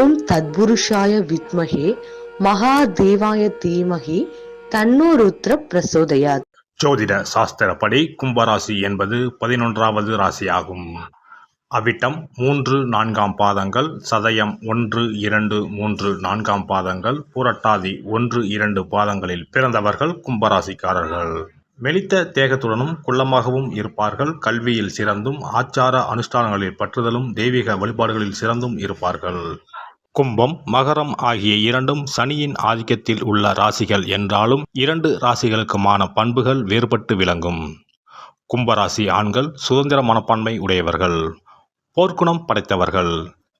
ஓம் தத்புருஷாய வித்மஹே மகாதேவாய தீமஹி தன்னோ ருத்ர பிரசோதயாத். ஜோதிட சாஸ்திரப்படி கும்பராசி என்பது 11வது ராசியாகும். அவிட்டம் 3, 4 பாதங்கள், சதயம் 1, 2, 3, 4 பாதங்கள், புரட்டாதி 1, 2 பாதங்களில் பிறந்தவர்கள் கும்பராசிக்காரர்கள். மெலித்த தேகத்துடனும் குள்ளமாகவும் இருப்பார்கள். கல்வியில் சிறந்தும் ஆச்சார அனுஷ்டானங்களில் பற்றுதலும் தெய்வீக வழிபாடுகளில் சிறந்தும் இருப்பார்கள். கும்பம், மகரம் ஆகிய இரண்டும் சனியின் ஆதிக்கத்தில் உள்ள ராசிகள் என்றாலும் 2 ராசிகளுக்குமான பண்புகள் வேறுபட்டு விளங்கும். கும்பராசி ஆண்கள் சுதந்திர மனப்பான்மை உடையவர்கள், போர்க்குணம் படைத்தவர்கள்,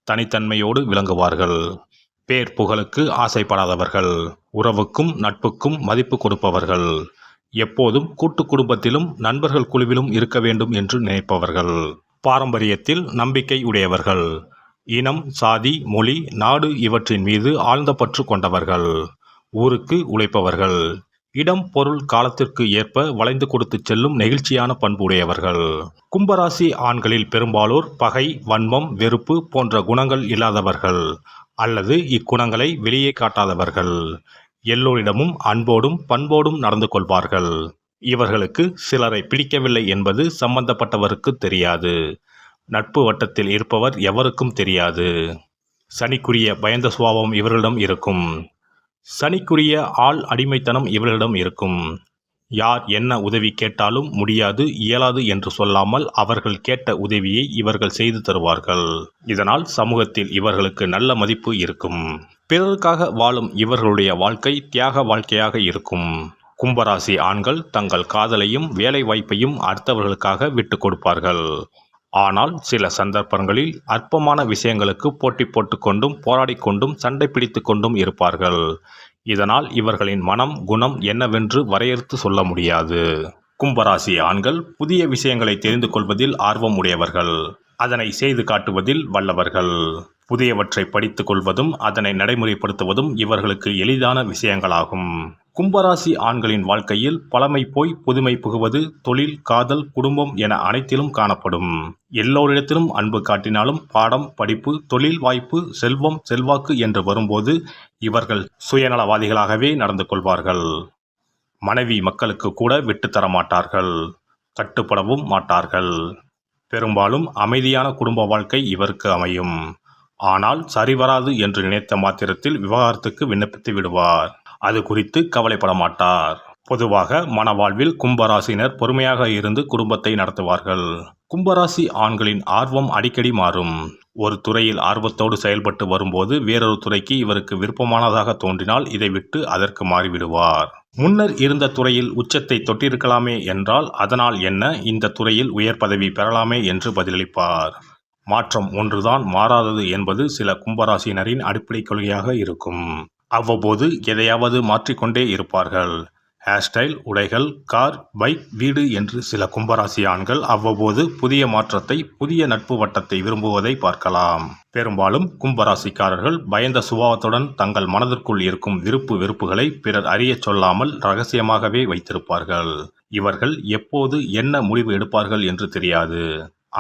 தனித்தன்மையோடு விளங்குவார்கள், பேர் புகழுக்கு ஆசைப்படாதவர்கள், உறவுக்கும் நட்புக்கும் மதிப்பு கொடுப்பவர்கள், எப்போதும் கூட்டு குடும்பத்திலும் நண்பர்கள் குழுவிலும் இருக்க வேண்டும் என்று நினைப்பவர்கள், பாரம்பரியத்தில் நம்பிக்கை உடையவர்கள், இனம், சாதி, மொழி, நாடு இவற்றின் மீது ஆழ்ந்த பற்று கொண்டவர்கள், ஊருக்கு உழைப்பவர்கள், இடம், பொருள், காலத்திற்கு ஏற்ப வளைந்து கொடுத்து செல்லும் நெகிழ்ச்சியான பண்பு உடையவர்கள். கும்பராசி ஆண்களில் பெரும்பாலோர் பகை, வன்மம், வெறுப்பு போன்ற குணங்கள் இல்லாதவர்கள் அல்லது இக்குணங்களை வெளியே காட்டாதவர்கள். எல்லோரிடமும் அன்போடும் பண்போடும் நடந்து கொள்வார்கள். இவர்களுக்கு சிலரை பிடிக்கவில்லை என்பது சம்பந்தப்பட்டவருக்கு தெரியாது. நட்பு வட்டத்தில் இருப்பவர் எவருக்கும் தெரியாது. சனிக்குரிய பயந்த சுபாவம் இவர்களிடம் இருக்கும். சனிக்குரிய ஆள் அடிமைத்தனம் இவர்களிடம் இருக்கும். யார் என்ன உதவி கேட்டாலும் முடியாது, இயலாது என்று சொல்லாமல் அவர்கள் கேட்ட உதவியை இவர்கள் செய்து தருவார்கள். இதனால் சமூகத்தில் இவர்களுக்கு நல்ல மதிப்பு இருக்கும். பிறருக்காக வாழும் இவர்களுடைய வாழ்க்கை தியாக வாழ்க்கையாக இருக்கும். கும்பராசி ஆண்கள் தங்கள் காதலையும் வேலை வாய்ப்பையும் அடுத்தவர்களுக்காக விட்டு கொடுப்பார்கள். ஆனால் சில சந்தர்ப்பங்களில் அற்பமான விஷயங்களுக்கு போட்டி போட்டுக்கொண்டும் போராடி கொண்டும் சண்டை பிடித்து கொண்டும் இருப்பார்கள். இதனால் இவர்களின் மனம், குணம் என்னவென்று வரையறுத்து சொல்ல முடியாது. கும்பராசி ஆண்கள் புதிய விஷயங்களை தெரிந்து கொள்வதில் ஆர்வம் உடையவர்கள், அதனை செய்து காட்டுவதில் வல்லவர்கள். புதியவற்றை படித்துக் கொள்வதும் அதனை நடைமுறைப்படுத்துவதும் இவர்களுக்கு எளிதான விஷயங்களாகும். கும்பராசி ஆண்களின் வாழ்க்கையில் பழமை போய் புதுமை புகுவது தொழில், காதல், குடும்பம் என அனைத்திலும் காணப்படும். எல்லோரிடத்திலும் அன்பு காட்டினாலும் பாடம், படிப்பு, தொழில் வாய்ப்பு, செல்வம், செல்வாக்கு என்று வரும்போது இவர்கள் சுயநலவாதிகளாகவே நடந்து கொள்வார்கள். மனைவி மக்களுக்கு கூட விட்டு தர மாட்டார்கள், கட்டுப்படவும் மாட்டார்கள். பெரும்பாலும் அமைதியான குடும்ப வாழ்க்கை இவருக்கு அமையும். ஆனால் சரிவராது என்று நினைத்த மாத்திரத்தில் விவாகரத்துக்கு விண்ணப்பித்து விடுவார். அது குறித்து கவலைப்பட மாட்டார். பொதுவாக மனவாழ்வில் கும்பராசினர் பொறுமையாக இருந்து குடும்பத்தை நடத்துவார்கள். கும்பராசி ஆண்களின் ஆர்வம் அடிக்கடி மாறும். ஒரு துறையில் ஆர்வத்தோடு செயல்பட்டு வரும்போது வேறொரு துறைக்கு இவருக்கு விருப்பமானதாக தோன்றினால் இதை விட்டு அதற்கு மாறிவிடுவார். முன்னர் இருந்த துறையில் உச்சத்தை தொட்டிருக்கலாமே என்றால் அதனால் என்ன, இந்த துறையில் உயர் பதவி பெறலாமே என்று பதிலளிப்பார். மாற்றம் ஒன்றுதான் மாறாதது என்பது சில கும்பராசினரின் அடிப்படை கொள்கையாக இருக்கும். அவ்வப்போது எதையாவது மாற்றிக்கொண்டே இருப்பார்கள். ஹேர் ஸ்டைல், உடைகள், கார், பைக், வீடு என்று சில கும்பராசி ஆண்கள் அவ்வப்போது புதிய மாற்றத்தை, புதிய நட்பு வட்டத்தை விரும்புவதை பார்க்கலாம். பெரும்பாலும் கும்பராசிக்காரர்கள் பயந்த சுபாவத்துடன் தங்கள் மனதிற்குள் இருக்கும் விருப்பு வெறுப்புகளை பிறர் அறியச் சொல்லாமல் ரகசியமாகவே வைத்திருப்பார்கள். இவர்கள் எப்போது என்ன முடிவு எடுப்பார்கள் என்று தெரியாது.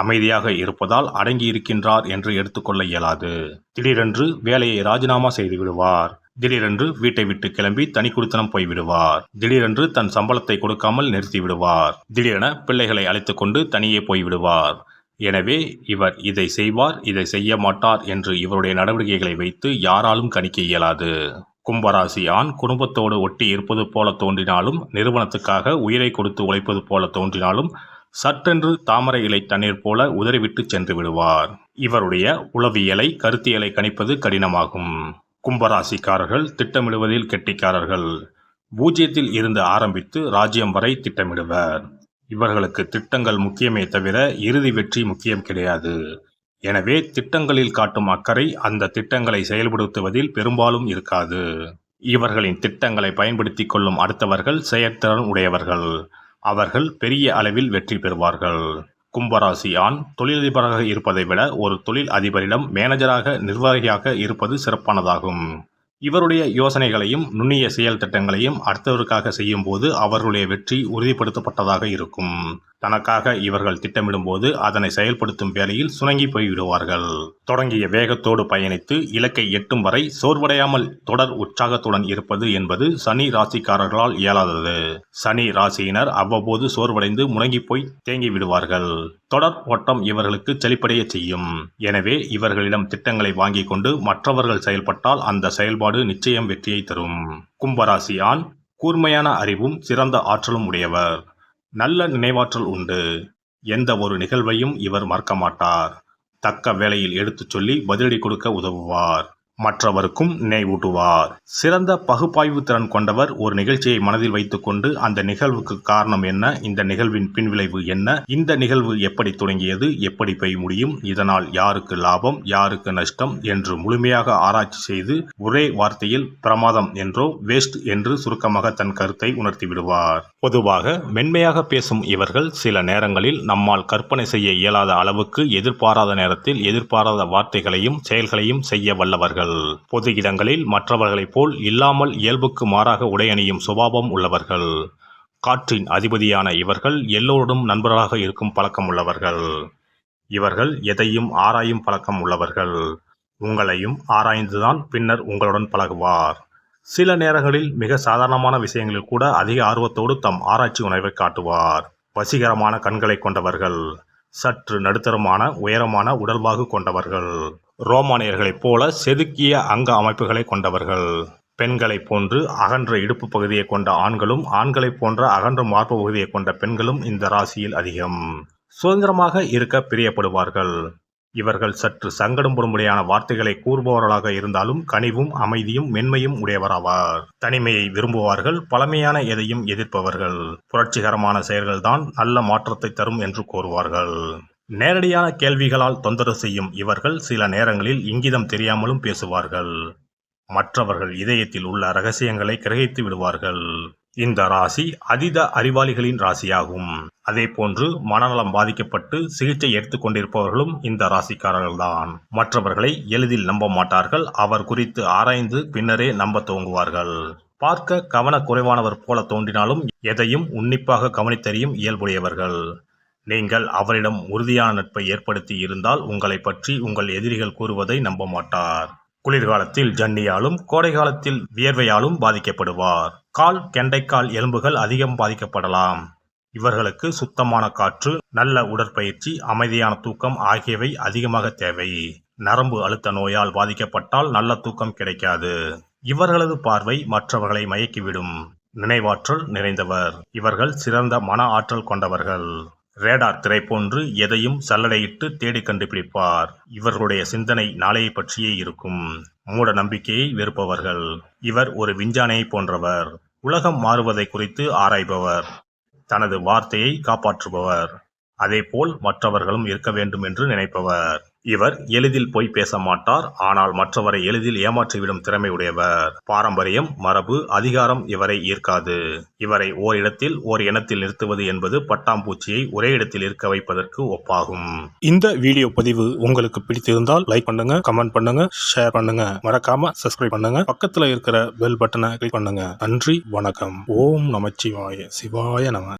அமைதியாக இருப்பதால் அடங்கி இருக்கின்றார் என்று எடுத்துக்கொள்ள இயலாது. திடீரென்று வேலையை ராஜினாமா செய்து விடுவார். திடீரென்று வீட்டை விட்டு கிளம்பி தனி குடித்தனம் போய்விடுவார். திடீரென்று தன் சம்பளத்தை கொடுக்காமல் நிறுத்திவிடுவார். திடீரென பிள்ளைகளை அழைத்து கொண்டு தனியே போய்விடுவார். எனவே இவர் இதை செய்வார், இதை செய்ய மாட்டார் என்று இவருடைய நடவடிக்கைகளை வைத்து யாராலும் கணிக்க இயலாது. கும்பராசி ஆண் குடும்பத்தோடு ஒட்டி இருப்பது போல தோன்றினாலும், நிறுவனத்துக்காக உயிரை கொடுத்து உழைப்பது போல தோன்றினாலும் சட்டென்று தாமரை இலை தண்ணீர் போல உதறிவிட்டு சென்று விடுவார். இவருடைய உளவியலை, கருத்தியலை கணிப்பது கடினமாகும். கும்பராசிக்காரர்கள் திட்டமிடுவதில் கெட்டிக்காரர்கள். பூஜ்ஜியத்தில் இருந்து ஆரம்பித்து ராஜ்யம் வரை திட்டமிடுவர். இவர்களுக்கு திட்டங்கள் முக்கியமே தவிர இறுதி வெற்றி முக்கியம் கிடையாது. எனவே திட்டங்களில் காட்டும் அக்கறை அந்த திட்டங்களை செயல்படுத்துவதில் பெரும்பாலும் இருக்காது. இவர்களின் திட்டங்களை பயன்படுத்தி கொள்ளும் அடுத்தவர்கள் செயற்திறன் உடையவர்கள். அவர்கள் பெரிய அளவில் வெற்றி பெறுவார்கள். கும்பராசி ஆண் தொழிலதிபராக இருப்பதை விட ஒரு தொழில் அதிபரிடம் மேனேஜராக, நிர்வாகியாக இருப்பது சிறப்பானதாகும். இவருடைய யோசனைகளையும் நுண்ணிய செயல் திட்டங்களையும் அடுத்தவருக்காக செய்யும் போது அவர்களுடைய வெற்றி உறுதிப்படுத்தப்பட்டதாக இருக்கும். தனக்காக இவர்கள் திட்டமிடும்போது அதனை செயல்படுத்தும் வேளையில் சுணங்கி போய்விடுவார்கள். தொடங்கிய வேகத்தோடு பயணித்து இலக்கை எட்டும் வரை சோர்வடையாமல் தொடர் உற்சாகத்துடன் இருப்பது என்பது சனி ராசிக்காரர்களால் இயலாதது. சனி ராசியினர் அவ்வப்போது சோர்வடைந்து முடங்கி போய் தேங்கி விடுவார்கள். தொடர் ஓட்டம் இவர்களுக்கு செழிப்படைய செய்யும். எனவே இவர்களிடம் திட்டங்களை வாங்கி கொண்டு மற்றவர்கள் செயல்பட்டால் அந்த செயல்பாடு நிச்சயம் வெற்றியை தரும். கும்பராசி ஆண் கூர்மையான அறிவும் சிறந்த ஆற்றலும் உடையவர். நல்ல நினைவாற்றல் உண்டு. எந்த ஒரு நிகழ்வையும் இவர் மறக்க மாட்டார். தக்க வேளையில் எடுத்துச் சொல்லி பதிலடி கொடுக்க உதவுவார். மற்றவருக்கும் நினைவூட்டுவார். சிறந்த பகுப்பாய்வு திறன் கொண்டவர். ஒரு நிகழ்ச்சியை மனதில் வைத்துக்கொண்டு அந்த நிகழ்வுக்கு காரணம் என்ன, இந்த நிகழ்வின் பின்விளைவு என்ன, இந்த நிகழ்வு எப்படி தொடங்கியது, எப்படி போய் முடியும், இதனால் யாருக்கு லாபம் யாருக்கு நஷ்டம் என்று முழுமையாக ஆராய்ச்சி செய்து ஒரே வார்த்தையில் பிரமாதம் என்றோ வேஸ்ட் என்று சுருக்கமாக தன் கருத்தை உணர்த்தி விடுவார். பொதுவாக மென்மையாக பேசும் இவர்கள் சில நேரங்களில் நம்மால் கற்பனை செய்ய இயலாத அளவுக்கு எதிர்பாராத நேரத்தில் எதிர்பாராத வார்த்தைகளையும் செயல்களையும் செய்ய வல்லவர்கள். பொது இடங்களில் மற்றவர்களைப் போல் இல்லாமல் இயல்புக்கு மாறாக உடையணியும் சுபாவம் உள்ளவர்கள். காற்றின் அதிபதியான இவர்கள் எல்லோருடன் நண்பர்களாக இருக்கும் பழக்கம் உள்ளவர்கள். இவர்கள் எதையும் ஆராயும் பழக்கம் உள்ளவர்கள். உங்களையும் ஆராய்ந்துதான் பின்னர் உங்களுடன் பழகுவார். சில நேரங்களில் மிக சாதாரணமான விஷயங்களில் கூட அதிக ஆர்வத்தோடு தம் ஆராய்ச்சி உணர்வை காட்டுவார். வசீகரமான கண்களை கொண்டவர்கள். சற்று நடுத்தரமான உயரமான உடல்வாகு கொண்டவர்கள். ரோமானியர்களைப் போல செதுக்கிய அங்க அமைப்புகளை கொண்டவர்கள். பெண்களைப் போன்று அகன்ற இடுப்பு பகுதியை கொண்ட ஆண்களும் ஆண்களைப் போன்ற அகன்ற மார்பு பகுதியை கொண்ட பெண்களும் இந்த ராசியில் அதிகம். சுதந்திரமாக இருக்க பிரியப்படுவார்கள். இவர்கள் சற்று சங்கடப்படும்படியான வார்த்தைகளை கூறுபவர்களாக இருந்தாலும் கனிவும் அமைதியும் மென்மையும் உடையவராவார். தனிமையை விரும்புவார்கள். பழமையான எதையும் எதிர்ப்பவர்கள். புரட்சிகரமான செயல்கள்தான் நல்ல மாற்றத்தை தரும் என்று கூறுவார்கள். நேரடியான கேள்விகளால் தொந்தரவு செய்யும் இவர்கள் சில நேரங்களில் இங்கிதம் தெரியாமலும் பேசுவார்கள். மற்றவர்கள் இதயத்தில் உள்ள ரகசியங்களை கிரகித்து விடுவார்கள். இந்த ராசி அதீத அறிவாளிகளின் ராசியாகும். அதே போன்று மனநலம் பாதிக்கப்பட்டு சிகிச்சை எடுத்துக்கொண்டிருப்பவர்களும் இந்த ராசிக்காரர்கள்தான். மற்றவர்களை எளிதில் நம்ப மாட்டார்கள். அவர் குறித்து ஆராய்ந்து பின்னரே நம்ப துவங்குவார்கள். பார்க்க கவனக்குறைவானவர் போல தோன்றினாலும் எதையும் உன்னிப்பாக கவனித்தறியும் இயல்புடையவர்கள். நீங்கள் அவரிடம் உறுதியான நட்பை ஏற்படுத்தி இருந்தால் உங்களை பற்றி உங்கள் எதிரிகள் கூறுவதை நம்ப மாட்டார். குளிர்காலத்தில் ஜன்னியாலும் கோடை காலத்தில் வியர்வையாலும் பாதிக்கப்படுவார். கால் கெண்டைக்கால் எலும்புகள் அதிகம் பாதிக்கப்படலாம். இவர்களுக்கு சுத்தமான காற்று, நல்ல உடற்பயிற்சி, அமைதியான தூக்கம் ஆகியவை அதிகமாக தேவை. நரம்பு அழுத்த நோயால் பாதிக்கப்பட்டால் நல்ல தூக்கம் கிடைக்காது. இவர்களது பார்வை மற்றவர்களை மயக்கிவிடும். நினைவாற்றல் நிறைந்தவர். இவர்கள் சிறந்த மன ஆற்றல் கொண்டவர்கள். ரேடார் திரை போன்று எதையும் சல்லடையிட்டு தேடி கண்டுபிடிப்பார். இவர்களுடைய சிந்தனை நாளையை பற்றியே இருக்கும். மூட நம்பிக்கையை வெறுப்பவர்கள். இவர் ஒரு விஞ்ஞானியை போன்றவர். உலகம் மாறுவதை குறித்து ஆராய்பவர். தனது வார்த்தையை காப்பாற்றுபவர். அதேபோல் மற்றவர்களும் இருக்க வேண்டும் என்று நினைப்பவர். இவர் எளிதில் போய் பேச மாட்டார். ஆனால் மற்றவரை எளிதில் ஏமாற்றிவிடும் திறமை உடையவர். பாரம்பரியம், மரபு, அதிகாரம் இவரை ஈர்க்காது. இவரை ஓரிடத்தில் ஓர் இனத்தில் நிறுத்துவது என்பது பட்டாம்பூச்சியை ஒரே இடத்தில் இருக்க வைப்பதற்கு ஒப்பாகும். இந்த வீடியோ பதிவு உங்களுக்கு பிடித்திருந்தால் லைக் பண்ணுங்க, கமெண்ட் பண்ணுங்க, ஷேர் பண்ணுங்க. மறக்காம சப்ஸ்கிரைப் பண்ணுங்க. பக்கத்துல இருக்கிற பெல் பட்டனை கிளிக் பண்ணுங்க. நன்றி, வணக்கம். ஓம் நமச்சிவாய. சிவாய நம.